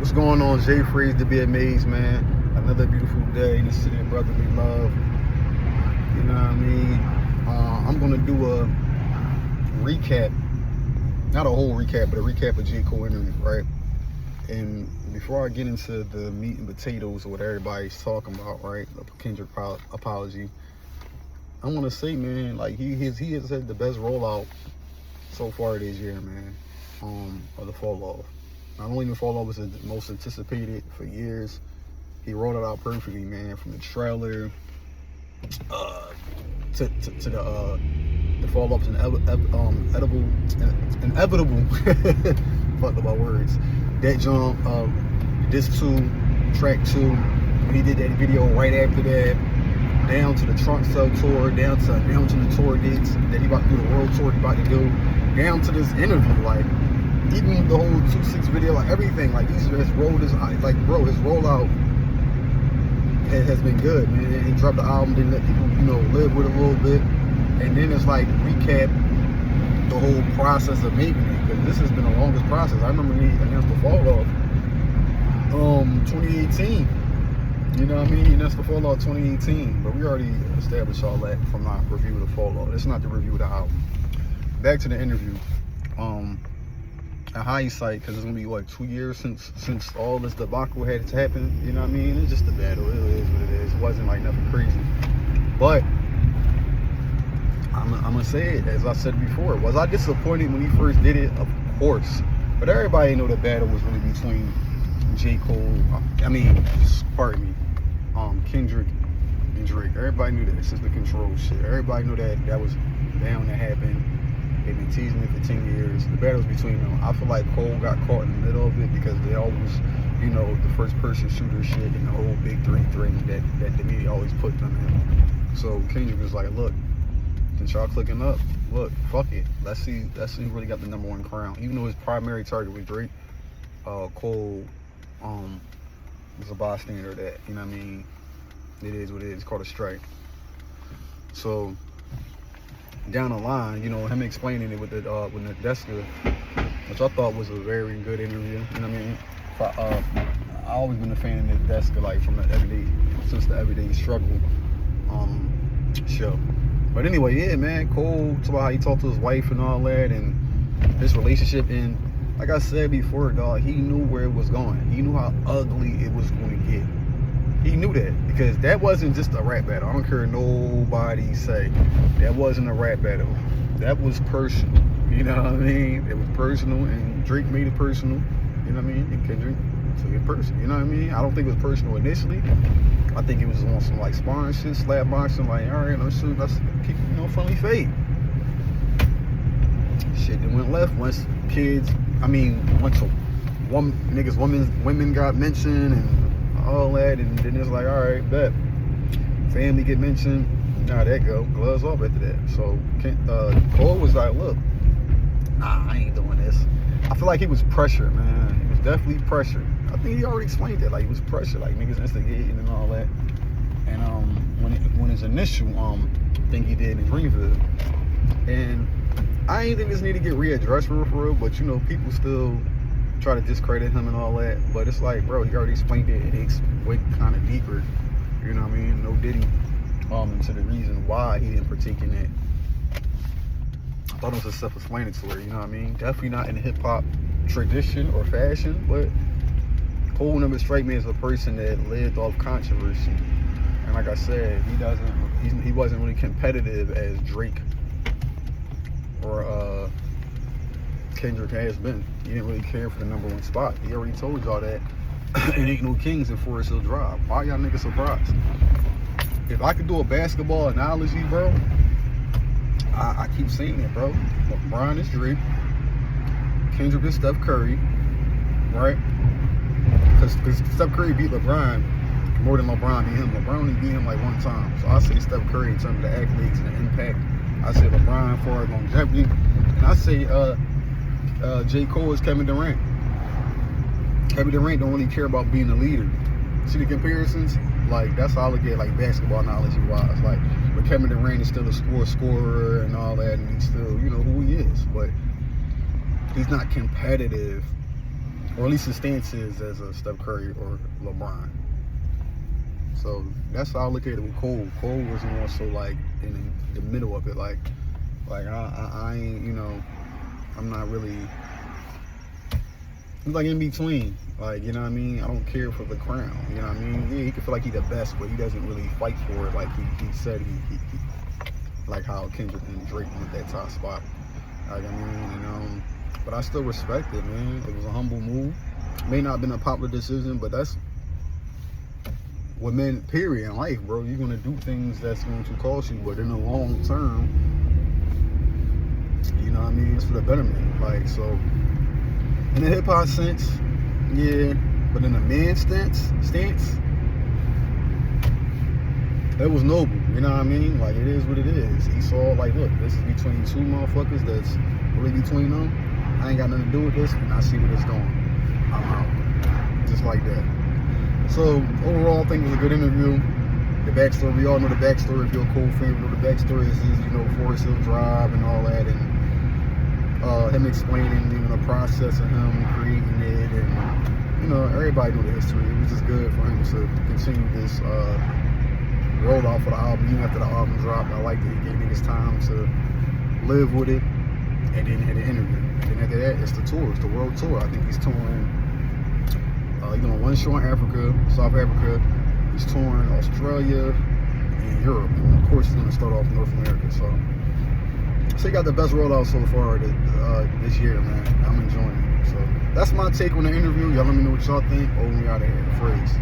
What's going on, Jay Freeze to be amazed, man. Another beautiful day in the city of brotherly love. You know what I mean? I'm gonna do a recap, not a whole recap, but a recap of J. Cole interview, right? And before I get into the meat and potatoes of what everybody's talking about, right? The Kendrick apology, I want to say, man, like he has had the best rollout so far this year, man. Of the Fall Off. Not only the Fall Off was the most anticipated for years, he rolled it out perfectly, man. From the trailer to the Fall Off was inevitable. Fucked up my words. That jump, disc 2, track 2. When he did that video right after that, down to the Trunk Cell tour, down to the tour dates that he about to do, the world tour he about to do, down to this interview, like even the whole 2-6 video, like everything, like his rollout has been good, man. He dropped the album, didn't let people, live with it a little bit, and then it's like recap the whole process of making it, because this has been the longest process. I remember when he announced the Fall Off, 2018. You know what I mean? He announced the Fall Off 2018, but we already established all that from our review of the Fall Off. It's not the review of the album. Back to the interview. In hindsight, because it's gonna be like 2 years since all this debacle had happened. You know what I mean? It's just a battle. It is what it is. It wasn't like nothing crazy. But I'm gonna say it as I said before. Was I disappointed when he first did it? Of course. But everybody know the battle was really between J. Cole. Kendrick and Drake. Everybody knew that since the Control shit. Everybody knew that was bound to happen. They've been teasing it for 10 years. The battle's between them. I feel like Cole got caught in the middle of it because they always, the first person shooter shit and the whole big three that the media always put them in. So Kendrick was like, look, since y'all clicking up, look, fuck it. Let's see who really got the #1 crown. Even though his primary target was Drake, Cole was a bystander of that. You know what I mean? It is what it is. It's called a strike. So down the line, him explaining it with Nadeska, which I thought was a very good interview. You know what I mean? I always been a fan of Nadeska, like from the Everyday Struggle show. But anyway, yeah, man, Cole talked about how he talked to his wife and all that, and his relationship. And like I said before, dog, he knew where it was going. He knew how ugly it was going to get. He knew that, because that wasn't just a rap battle. I don't care what nobody say. That wasn't a rap battle. That was personal. You know what I mean? It was personal, and Drake made it personal. You know what I mean? And Kendrick took it personal. You know what I mean? I don't think it was personal initially. I think it was on some like sparring shit, slap boxing, like, all right, let's keep friendly fade. Shit that went left once women got mentioned and all that, and then it's like, all right, bet. Family get mentioned, nah, that go. Gloves off after that. So Cole was like, look, nah, I ain't doing this. I feel like he was pressured, man. He was definitely pressured. I think he already explained that, like he was pressured, like niggas instigating and all that. And when his initial thing he did in Greenville, and I ain't think this need to get readdressed for real, but people still try to discredit him and all that. But it's like, bro, he already explained it, and it's way kind of deeper. You know what I mean? No Diddy into the reason why he didn't partake in it. I thought it was a self-explanatory. You know what I mean? Definitely not in the hip hop tradition or fashion, but Cole never strike me as a person that lived off controversy. And like I said, he wasn't really competitive as Drake or Kendrick has been. He didn't really care for the #1 spot. He already told y'all that it ain't no kings in Forest Hill Drive. Why y'all niggas surprised? If I could do a basketball analogy, bro, I keep saying it, bro. LeBron is Drake, Kendrick is Steph Curry, right? Because Steph Curry beat LeBron more than LeBron beat him. LeBron only beat him like one time. So I say Steph Curry in terms of the accolades and the impact. I say LeBron for longevity. And I say J. Cole is Kevin Durant. Kevin Durant don't really care about being a leader. See the comparisons? Like, that's how I look at, like, basketball analogy-wise. Like, but Kevin Durant is still a scorer and all that, and he's still, who he is. But he's not competitive or at least his stance is as a Steph Curry or LeBron. So that's how I look at it with Cole. Cole was more so like in the middle of it, like I ain't, you know, I'm not really. He's like in between, like, you know what I mean? I don't care for the crown, you know what I mean? Yeah, he can feel like he's the best, but he doesn't really fight for it like he said he like how Kendrick and Drake went that top spot. Like, I mean, and but I still respect it, man. It was a humble move. May not have been a popular decision, but that's what men, period, in life, bro. You're gonna do things that's going to cost you, but in the long term, you know what I mean? It's for the betterment. Like, so in the hip hop sense, yeah, but in the man stance, it was noble, you know what I mean? Like, it is what it is. He saw, like, look, this is between two motherfuckers that's really between them. I ain't got nothing to do with this, and I see what it's doing. I'm out. Just like that. So, overall, I think it was a good interview. The backstory, we all know the backstory. If you're a Cole fan, we know the backstory is, you know, Forest Hill Drive and all that, and him explaining, you know, the process of him creating it, and, you know, everybody knew the history. It was just good for him to continue this rollout for the album, even after the album dropped. I like that he gave niggas time to live with it, and then had an interview. And then after that, it's the tour, it's the world tour. I think he's touring, he's doing one show in Africa, South Africa. He's touring Australia and Europe. And of course, he's going to start off in North America. So he got the best rollout so far this year, man. I'm enjoying it. So that's my take on the interview. Y'all let me know what y'all think. Over me out of here. The phrase.